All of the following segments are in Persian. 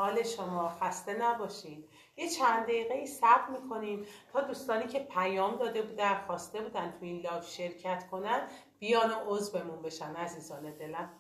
حال شما؟ خسته نباشین. یه چند دقیقه صبر میکنیم تا دوستانی که پیام داده بودن خواسته بودن تو این لایو شرکت کنن بیان و عضومون بشن. عزیزان دلم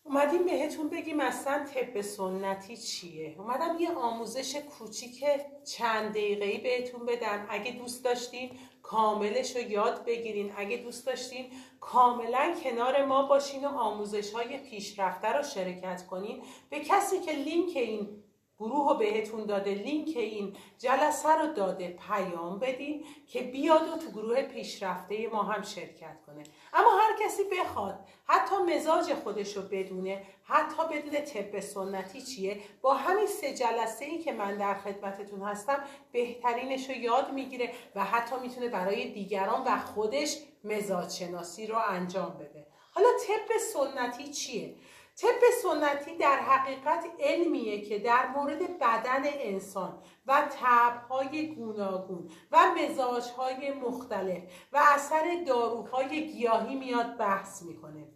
اومدیم بهتون بگیم اصلا طب سنتی چیه. اومدم یه آموزش کوچیک چند دقیقه‌ای بهتون بدم. اگه دوست داشتین کاملش رو یاد بگیرین، اگه دوست داشتین کاملا کنار ما باشین و آموزش‌های پیشرفته رو شرکت کنین، به کسی که لینک این گروه رو بهتون داده، لینک این جلسه رو داده، پیام بدین که بیاد و تو گروه پیشرفته ما هم شرکت کنه. اما هر کسی بخواد حتی مزاج خودش رو بدونه، حتی بدون طب سنتی چیه، با همین 3 جلسه‌ای که من در خدمتتون هستم بهترینش رو یاد میگیره و حتی میتونه برای دیگران و خودش مزاج شناسی رو انجام بده. حالا طب سنتی چیه؟ طب سنتی در حقیقت علمیه که در مورد بدن انسان و طبع‌های گوناگون و مزاج‌های مختلف و اثر داروهای گیاهی میاد بحث میکنه.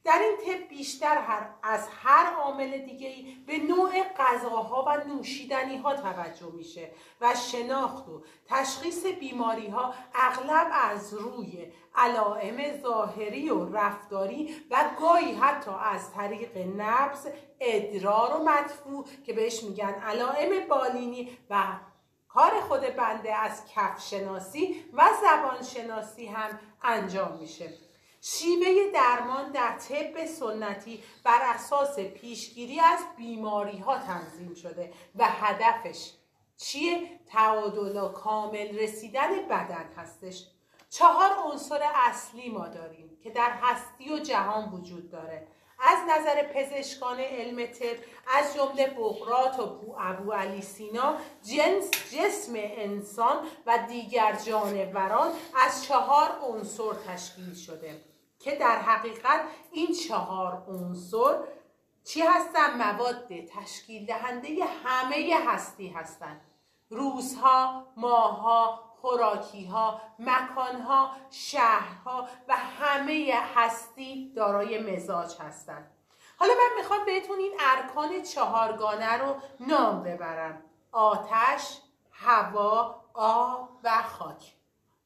در این طب بیشتر از هر عامل دیگه‌ای به نوع غذاها و نوشیدنی‌ها توجه میشه و شناخت و تشخیص بیماری‌ها اغلب از روی علائم ظاهری و رفتاری و گاهی حتی از طریق نبض، ادرار و مدفوع که بهش میگن علائم بالینی و کار خود بنده از کف شناسی و زبان شناسی هم انجام میشه. شیوه درمان در طب سنتی بر اساس پیشگیری از بیماری ها تنظیم شده و هدفش چیه؟ تعادل و کامل رسیدن بدن هستش. 4 عنصر اصلی ما داریم که در هستی و جهان وجود داره. از نظر پزشکان علم طب از جمله بقراط و ابو علی سینا، جسم انسان و دیگر جانوران از 4 عنصر تشکیل شده که در حقیقت این 4 عنصر چی هستن؟ مواد تشکیل دهنده همه هستی هستند. روزها، ماهها، خوراکیها، مکانها، شهرها و همه هستی دارای مزاج هستند. حالا من میخوام بهتون این ارکان 4گانه رو نام ببرم: آتش، هوا، آب و خاک.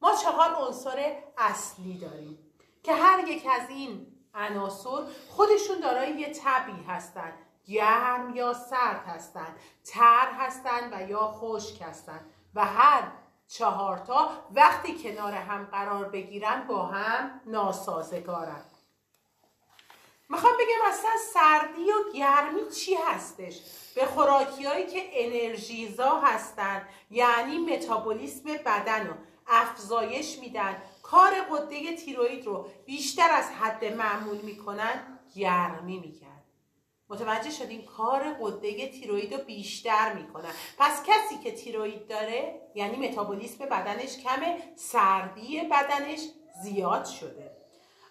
ما 4 عنصر اصلی داریم که هر یک از این عناصر خودشون دارای یه طبعی هستن. گرم یا سرد هستن، تر هستن و یا خشک هستن و هر 4 تا وقتی کنار هم قرار بگیرن با هم ناسازگارن. میخوام بگم اصلا سردی و گرمی چی هستش؟ به خوراکیایی که انرژیزا هستن، یعنی متابولیسم بدن رو افزایش میدن، کار غده تیروئید رو بیشتر از حد معمول میکنن، گرمی میگن. متوجه شدین؟ کار غده تیروئید رو بیشتر میکنن. پس کسی که تیروئید داره یعنی متابولیسم بدنش کمه، سردی بدنش زیاد شده.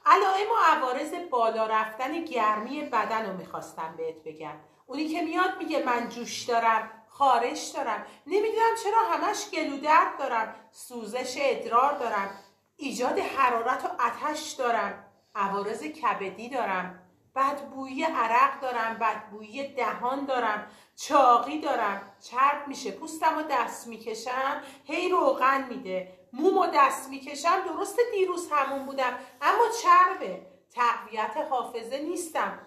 علائم و عوارض بالا رفتن گرمی بدن رو میخواستم بهت بگم. اونی که میاد میگه من جوش دارم، خارش دارم، نمیدونم چرا همش گلو درد دارم، سوزش ادرار دارم، ایجاد حرارت و آتش دارم، عوارض کبدی دارم، بدبویی عرق دارم، بدبویی دهان دارم، چاقی دارم، چرب میشه، پوستم رو دست میکشم هی روغن میده، مومو دست میکشم درسته دیروز همون بودم اما چربه، تقویت حافظه نیستم،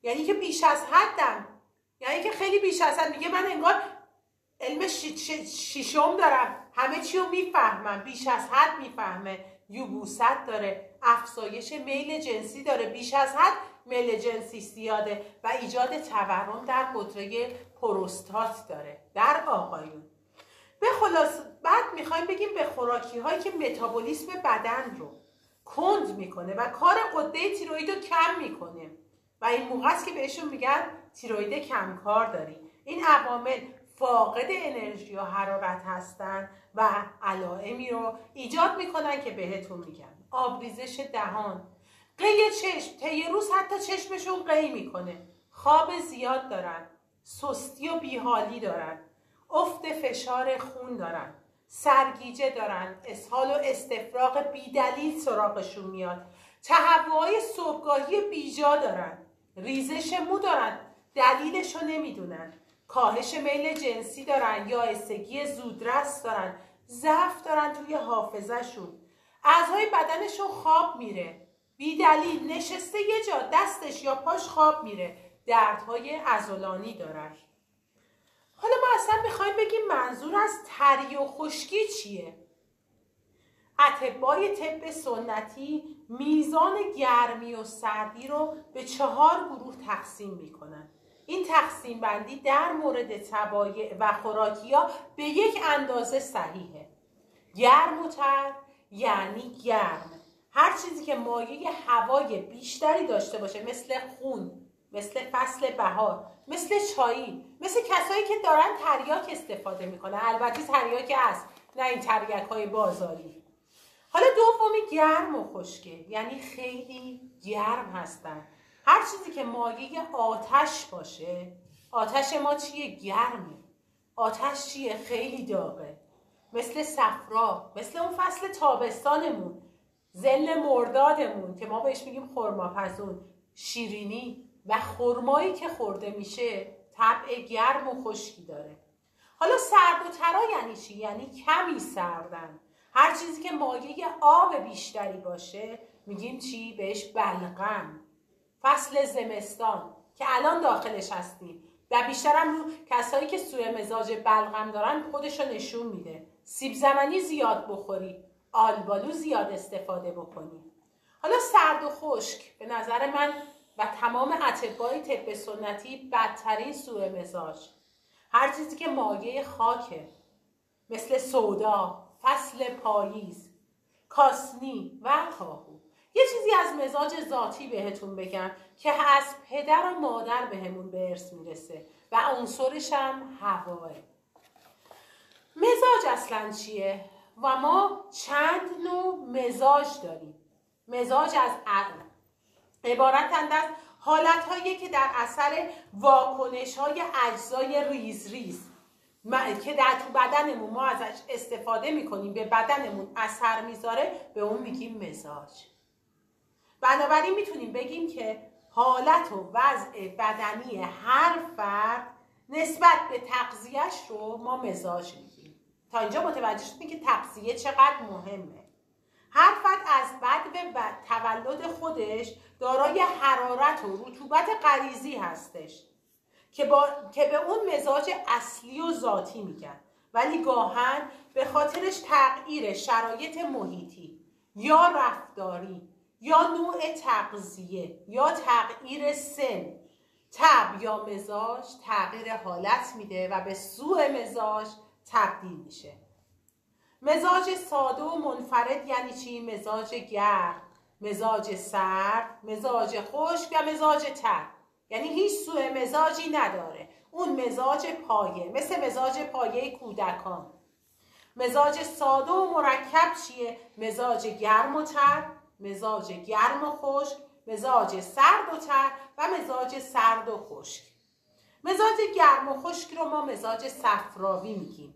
یعنی که بیش از حدم، یعنی که خیلی بیش از حد، میگه من انگار علم شیشم دارم، همه چی رو میفهمم، بیش از حد میفهمه، یبوست داره، افزایش میل جنسی داره، بیش از حد میل جنسی زیاده و ایجاد تورم در قطره پروستات داره در آقایون. به خلاص بعد میخوایم بگیم به خوراکی هایی که متابولیسم بدن رو کند میکنه و کار غده تیروئید رو کم میکنه و این موقع است که بهشون میگن تیروئید کمکار داری. این عوامل فاقد انرژی و حرارت هستن و علائمی رو ایجاد میکنن که بهتون میگم. آبریزش دهان، قی چشم، طی روز حتی چشمشون قی میکنه، خواب زیاد دارن، سستی و بیحالی دارن، افت فشار خون دارن، سرگیجه دارن، اسهال و استفراغ بیدلیل سراغشون میاد، تهوعهای صبحگاهی بیجا دارن، ریزش مو دارن، دلیلشو نمیدونن، کاهش میل جنسی دارن، یائسگی زودرس دارن، ضعف دارن توی حافظه‌شون، اعضای بدنشون خواب میره، بیدلیل نشسته یه جا دستش یا پاش خواب میره، دردهای عضلانی دارن. حالا ما اصلا میخوایم بگیم منظور از تری و خشکی چیه؟ اطبای طب سنتی میزان گرمی و سردی رو به 4 گروه تقسیم میکنن. این تقسیم بندی در مورد طبایع و خوراکی ها به یک اندازه صحیحه. گرم و تر یعنی گرم، هر چیزی که مایه هوای بیشتری داشته باشه، مثل خون، مثل فصل بهار، مثل چایی، مثل کسایی که دارن تریاک استفاده میکنن، البته تریاک هست نه این تریاک های بازاری. حالا دومی گرم و خشکه، یعنی خیلی گرم هستن، هر چیزی که مایه آتش باشه. آتش ما چیه؟ گرمه. آتش چیه؟ خیلی داغه، مثل صفرا، مثل اون فصل تابستانمون، ظل مردادمون که ما بهش میگیم خرماپزون، شیرینی و خرمایی که خورده میشه طبع گرم و خشکی داره. حالا سرد و ترا یعنی چی؟ یعنی کمی سردن، هر چیزی که مایه آب بیشتری باشه میگیم چی؟ بهش بلغم. فصل زمستان که الان داخلش هستیم و بیشترم رو کسایی که سوء مزاج بلغم دارن خودشو نشون میده. سیب زمینی زیاد بخوری، آلبالو زیاد استفاده بکنی. حالا سرد و خشک به نظر من و تمام اطبای طب سنتی بدترین سوء مزاج، هر چیزی که مایه خاکه، مثل سودا، فصل پاییز، کاسنی و کاهو. یه چیزی از مزاج ذاتی بهتون بگم که از پدر و مادر بهمون به ارث میرسه و عنصرش هم هواه. مزاج اصلا چیه؟ و ما چند نوع مزاج داریم. مزاج از عبارتند از حالتهایی که در اثر واکنش‌های اجزای ریز ریز که در تو بدنمون ما ازش استفاده میکنیم به بدنمون اثر میذاره، به اون میگیم مزاج. بنابراین میتونیم بگیم که حالت و وضع بدنی هر فرد نسبت به تغذیه‌اش رو ما مزاج میگیم. تا اینجا متوجه شدیم که تغذیه چقدر مهمه. هر فرد از بعد به تولد خودش دارای حرارت و رطوبت غریزی هستش که به اون مزاج اصلی و ذاتی میگن، ولی گاهن به خاطرش تغییر شرایط محیطی یا رفتاری یا نوع تغذیه یا تغییر سن، تب یا مزاج تغییر حالت میده و به سوء مزاج تبدیل میشه. مزاج ساده و منفرد یعنی چی؟ مزاج گرم، مزاج سرد، مزاج خشک و مزاج تر، یعنی هیچ سوء مزاجی نداره. اون مزاج پایه، مثل مزاج پایه کودکان. مزاج ساده و مرکب چیه؟ مزاج گرم و تر، مزاج گرم و خشک، مزاج سرد و تر و مزاج سرد و خشک. مزاج گرم و خشک رو ما مزاج صفراوی میگیم.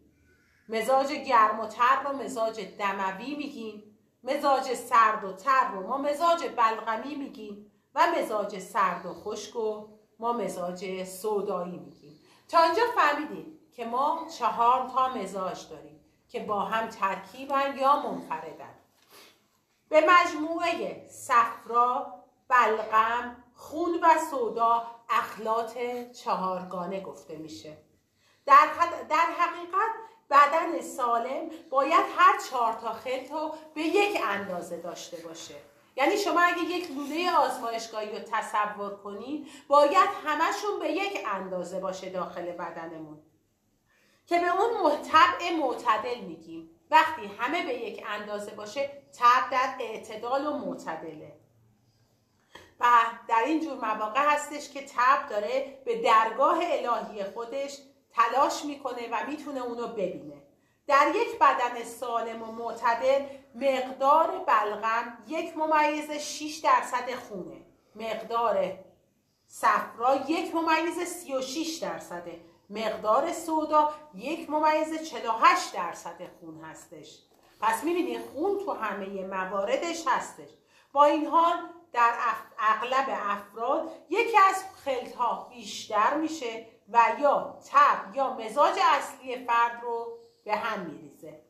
مزاج گرم و تر رو مزاج دموی میگیم. مزاج سرد و تر رو ما مزاج بلغمی میگیم و مزاج سرد و خشک و ما مزاج سودایی میگیم. تا اینجا فهمیدیم که ما 4 تا مزاج داریم که با هم ترکیبن یا منفردن. به مجموعه صفرا، بلغم، خون و سودا اخلاط 4گانه گفته میشه. در حقیقت بدن سالم باید هر 4 تا خلط رو به یک اندازه داشته باشه. یعنی شما اگه یک لوله آزمایشگاهی رو تصور کنید باید همشون به یک اندازه باشه داخل بدنمون که به اون طبع معتدل میگیم. وقتی همه به یک اندازه باشه طبع در اعتدال و معتدله. و در این جور مواقع هستش که طبع داره به درگاه الهی خودش تلاش میکنه و میتونه اونو ببینه. در یک بدن سالم و معتدل مقدار بلغم 1.6% خونه، مقدار صفرا 1.36%، مقدار سودا 1.48% خون هستش. پس میبینید خون تو همه مواردش هستش. با این حال در اغلب افراد یکی از خلط‌ها بیشتر میشه و یا طبع یا مزاج اصلی فرد رو به هم میریزه.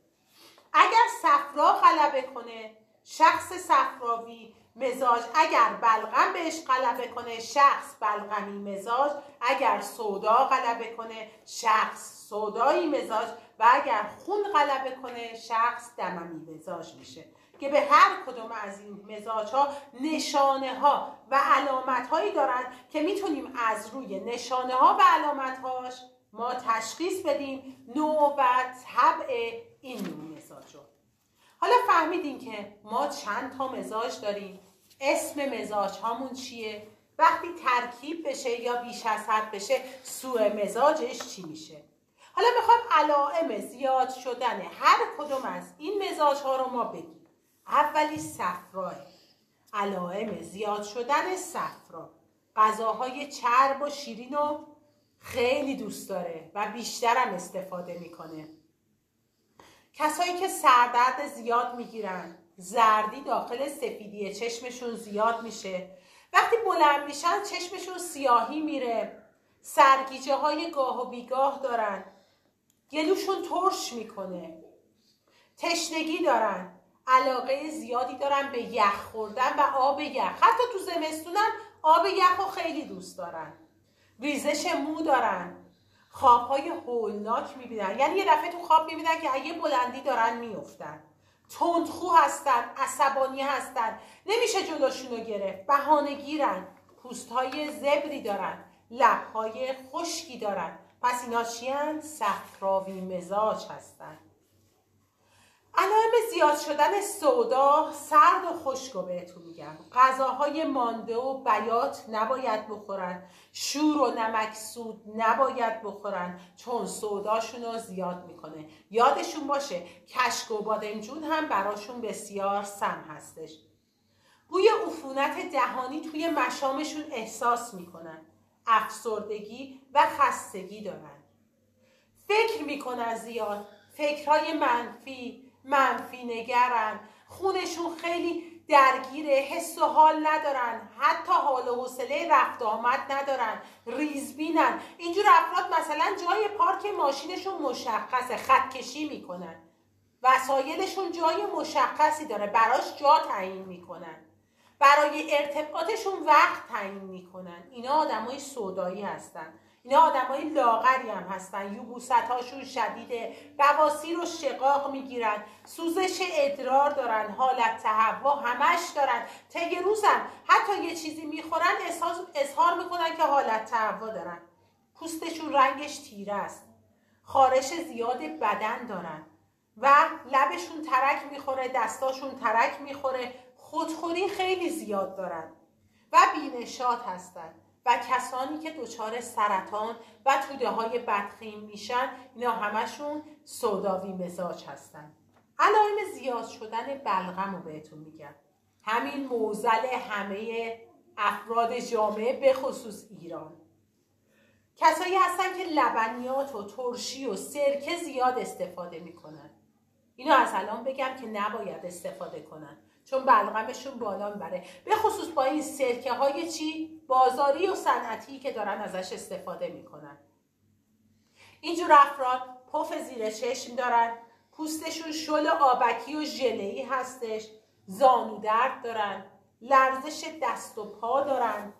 اگر صفرا غلبه کنه شخص صفراوی مزاج، اگر بلغم بهش غلبه کنه شخص بلغمی مزاج، اگر سودا غلبه کنه شخص سودایی مزاج و اگر خون غلبه کنه شخص دممی مزاج میشه که به هر کدوم از این مزاج ها نشانه ها و علامت هایی دارن که میتونیم از روی نشانه ها و علامت هاش ما تشخیص بدیم نوع و طبع این نوع مزاج رو. حالا فهمیدیم که ما چند تا مزاج داریم، اسم مزاج هامون چیه، وقتی ترکیب بشه یا بیش از حد بشه سوء مزاجش چی میشه. حالا میخوام علائم زیاد شدن هر کدوم از این مزاج ها رو ما بگیم. اولی صفراه، علائم زیاد شدن صفرا. غذاهای چرب و شیرین رو خیلی دوست داره و بیشترم استفاده میکنه. کسایی که سردرد زیاد میگیرن، زردی داخل سفیدی چشمشون زیاد میشه، وقتی بلند میشن چشمشون سیاهی میره، سرگیجه های گاه و بیگاه دارن، گلوشون ترش میکنه، تشنگی دارن، علاقه زیادی دارن به یخ خوردن و آب یخ، حتی تو زمستونم آب یخ رو خیلی دوست دارن، ریزش مو دارن، خوابهای هولناک میبینن، یعنی یه دفعه تو خواب میبینن که اگه بلندی دارن میافتن، تندخو هستن، عصبانی هستن، نمیشه جلوشونو گرفت، بهانه‌گیرن، پوستهای زبری دارن، لبهای خشکی دارن. پس اینا چیان؟ صفراوی مزاج هستن. علائم زیاد شدن سودا، سرد و خشک رو بهتون میگم. غذاهای مانده و بیات نباید بخورن، شور و نمکسود نباید بخورن چون سوداشون رو زیاد میکنه. یادشون باشه کشک و بادمجون هم براشون بسیار سم هستش. بوی عفونت دهانی توی مشامشون احساس میکنن، افسردگی و خستگی دارن، فکر میکنن زیاد، فکرهای منفی نگرن، خونشون خیلی درگیره، حس و حال ندارن، حتی حال و حوصله رفت آمد ندارن، ریزبینن. اینجور افراد مثلا جای پارک ماشینشون مشخصه، خط کشی میکنن، وسایلشون جای مشخصی داره براش جا تعیین میکنن، برای ارتباطشون وقت تعیین میکنن. اینا آدمای سودایی هستن، اینا آدمای لاغری هم هستن، یبوست‌هاشون شدیده، بواسیر و شقاق میگیرن، سوزش ادرار دارن، حالت تهوع همش دارن، طی روزم حتی یه چیزی میخورن اظهار میکنن که حالت تهوع دارن، پوستشون رنگش تیره است، خارش زیاد بدن دارن و لبشون ترک میخوره، دستاشون ترک میخوره، خودخوری خیلی زیاد دارن و بی‌نشاط هستن. و کسانی که دچار سرطان و توده های بدخیم میشن اینا همشون سوداوی مزاج هستن. علائم زیاد شدن بلغم رو بهتون میگم. همین معضل همه افراد جامعه به خصوص ایران. کسایی هستن که لبنیات و ترشی و سرکه زیاد استفاده میکنن. اینو از الان بگم که نباید استفاده کنن چون بلغمشون بالا میبره، به خصوص با این سرکه های چی؟ بازاری و صنعتی که دارن ازش استفاده میکنن. اینجور افراد پف زیر چشم دارن، پوستشون شل آبکی و ژله‌ای هستش، زانو درد دارن، لرزش دست و پا دارن،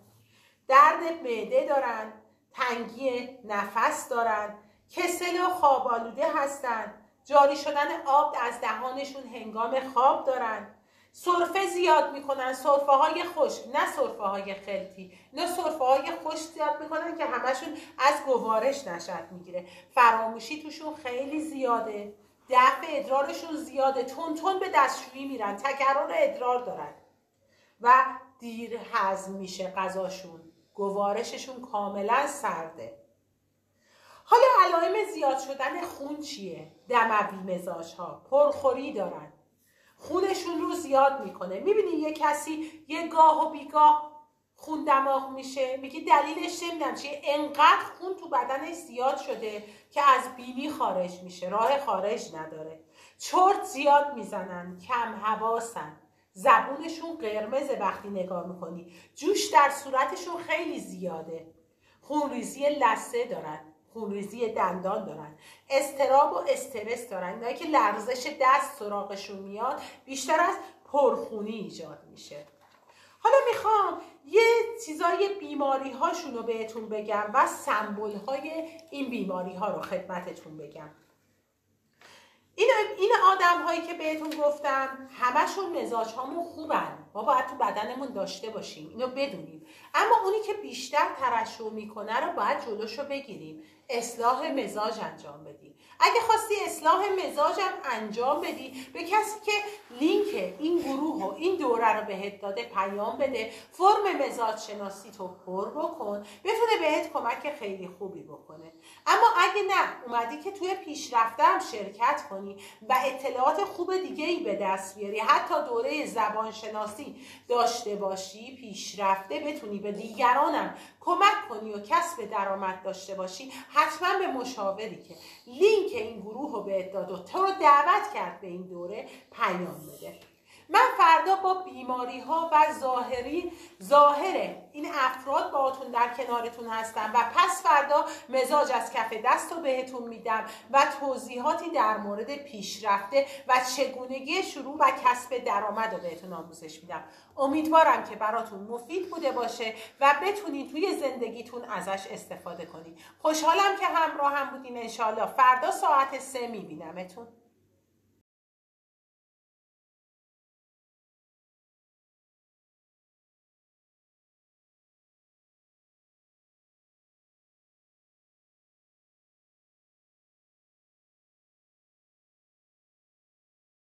درد معده دارن، تنگی نفس دارن، کسل و خواب آلوده هستن، جاری شدن آب از دهانشون هنگام خواب دارن، سرفه زیاد میکنن، سرفه های خشک، نه سرفه های خلطی، نه سرفه های خشک زیاد میکنن که همشون از گوارش نشأت میگیره، فراموشی توشون خیلی زیاده، دفع ادرارشون زیاده، تون به دستشویی میرن، تکرار ادرار دارن و دیر هضم میشه غذاشون، گوارششون کاملا سرده. حالا علائم زیاد شدن خون چیه؟ دموی مزاج ها، پرخوری دارن، خونشون رو زیاد میکنه. میبینی یه کسی یه گاه و بیگاه خون دماغ میشه، میگی دلیلش نمیدونم چیه، انقدر خون تو بدنش زیاد شده که از بینی خارج میشه، راه خارج نداره. چرت زیاد میزنن، کم حواسن، زبونشون قرمزه وقتی نگاه میکنی، جوش در صورتشون خیلی زیاده، خونریزی لثه دارن، خونریزی دندان دارن، اضطراب و استرس دارن. اینایی که لرزش دست سراغشون میاد بیشتر از پرخونی ایجاد میشه. حالا میخوام یه چیزای بیماری هاشون رو بهتون بگم و سمبل های این بیماری ها رو خدمتتون بگم. این آدم هایی که بهتون گفتم همشون مزاج هامون خوبن، ما باید تو بدنمون داشته باشیم، اینو بدونیم. اما اونی که بیشتر ترشح میکنه رو باید جلوشو بگیریم، اصلاح مزاج انجام بدیم. اگه خواستی اصلاح مزاجم انجام بدی، به کسی که لینک این گروه و این دوره رو بهت داده پیام بده، فرم مزاج شناسی تو پر بکن، بتونه بهت کمک خیلی خوبی بکنه. اما اگه نه اومدی که توی پیشرفته هم شرکت کنی و اطلاعات خوب دیگه ای به دست بیاری، حتی دوره زبان شناسی داشته باشی، پیشرفته بتونی به دیگرانم کمک کنی و کسب درآمد داشته باشی، حتما به مشاوری که لینک این گروه رو بهت داد و تو رو دعوت کرد به این دوره پیام بده. من فردا با بیماری ها و ظاهر این افراد باهاتون در کنارتون هستم و پس فردا مزاج از کف دست رو بهتون میدم و توضیحاتی در مورد پیشرفته و چگونگی شروع و کسب درآمد رو بهتون آموزش میدم. امیدوارم که براتون مفید بوده باشه و بتونید توی زندگیتون ازش استفاده کنید. خوشحالم که همراه هم بودین. انشالله فردا ساعت 3 میبینمتون.